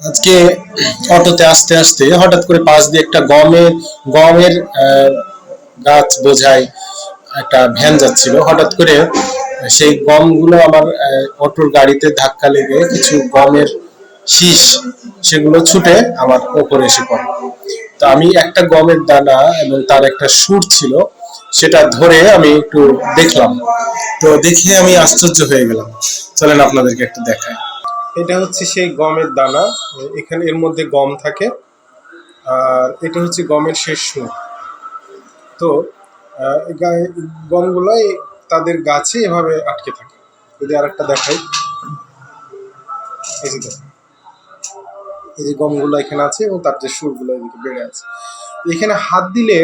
আজকে অটোতে আসতে আসতে হঠাৎ করে পাশ দিয়ে একটা গমের গাছ বোঝাই একটা ভ্যান যাচ্ছিল। হঠাৎ করে সেই গমগুলো আমার অটোর গাড়িতে ধাক্কা লেগে কিছু গমের শীষ সেগুলো ছুটে আমার ওপরে এসে পড়ে। তো আমি একটা গমের দানা এবং তার একটা সুর ছিল, সেটা ধরে আমি একটু দেখলাম। তো দেখে আমি আশ্চর্য হয়ে গেলাম। চলেন আপনাদেরকে একটু দেখাই। এটা হচ্ছে সেই গমের দানা। এখানে এর মধ্যে গম থাকে, আর এটা হচ্ছে গমের শেষ সুর। তো গমগুলাই তাদের গাছে এভাবে আটকে থাকে। যদি আরেকটা দেখাই, এই যে দেখেন, এই যে গমগুলো এখানে আছে এবং তার যে সুরগুলো এদিকে বেড়ে আছে। এখানে হাত দিলে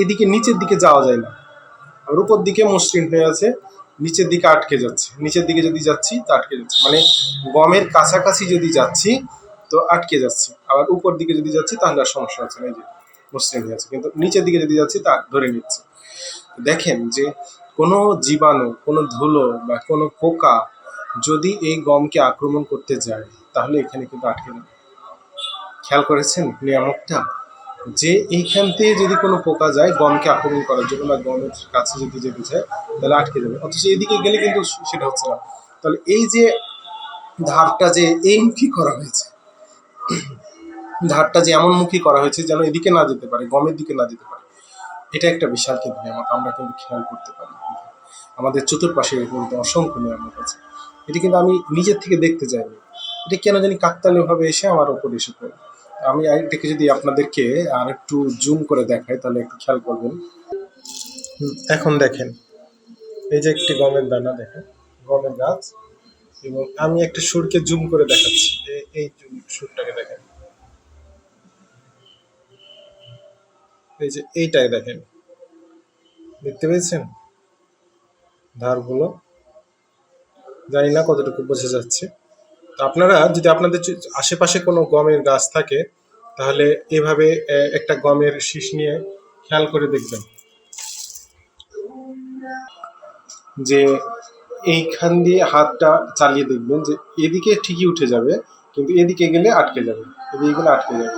এদিকে নিচের দিকে যাওয়া যায় না, আর উপর দিকে মসৃণ হয়ে আছে, নিচের দিকে আটকে যাচ্ছে। নিচের দিকে যদি যাচ্ছি তা আটকে যাচ্ছে, মানে গমের কাছাকাছি যদি যাচ্ছি তো আটকে যাচ্ছে, আবার উপর দিকে যদি যাচ্ছি তাহলে আর সমস্যা হচ্ছে না, এই যে মসৃণ হয়ে আছে। কিন্তু নিচের দিকে যদি যাচ্ছি তা ধরে নিচ্ছে। দেখেন যে কোনো জীবাণু, কোনো ধুলো বা কোনো পোকা যদি এই গমকে আক্রমণ করতে যায় তাহলে এখানে কিন্তু আটকে যাবে। খেয়াল করেছেন নিয়ামকটা, যে এইখান থেকে যদি কোনো পোকা যায় গমকে আক্রমণ করার জন্য বা গমের কাছে যদি যেতে চায় তাহলে আটকে যাবে, অথচ এদিকে গেলে কিন্তু সেটা হচ্ছে না। তাহলে এই যে ধারটা যে এই মুখী করা হয়েছে, ধারটা যে এমন মুখী করা হয়েছে যেন এদিকে না যেতে পারে, গমের দিকে না যেতে পারে, এটা একটা বিশাল কিন্তু নিয়ামত। আমরা কিন্তু খেয়াল করতে পারি আমাদের চতুর্পাশে কিন্তু অসংখ্য নিয়ামত আছে। এটি কিন্তু আমি নিজের থেকে দেখতে যাইনি, এটা কেন জানি কাকতালীয় ভাবে এসে আমার ওপর এসে পড়ে। আমি এটাকে যদি আপনাদেরকে আর একটু জুম করে দেখাই তাহলে একটু খেয়াল করবেন। এখন দেখেন, এই যে একটি গমের দানা, দেখেন গমের গাছ, এবং আমি একটা সুরকে জুম করে দেখাচ্ছি। এই সুরটাকে দেখেন, এই যে এইটাই দেখেন, দেখতে পেয়েছেন ধারগুলো? জানি না কতটুকু বোঝা যাচ্ছে। তো আপনারা যদি আপনাদের আশেপাশে কোনো গমের গাছ থাকে তাহলে এভাবে একটা গমের শীষ নিয়ে খেয়াল করে দেখবেন যে এইখান দিয়ে হাতটা চালিয়ে দেখবেন যে এদিকে ঠিকই উঠে যাবে, কিন্তু এদিকে গেলে আটকে যাবে, এদিকে গেলে আটকে যাবে।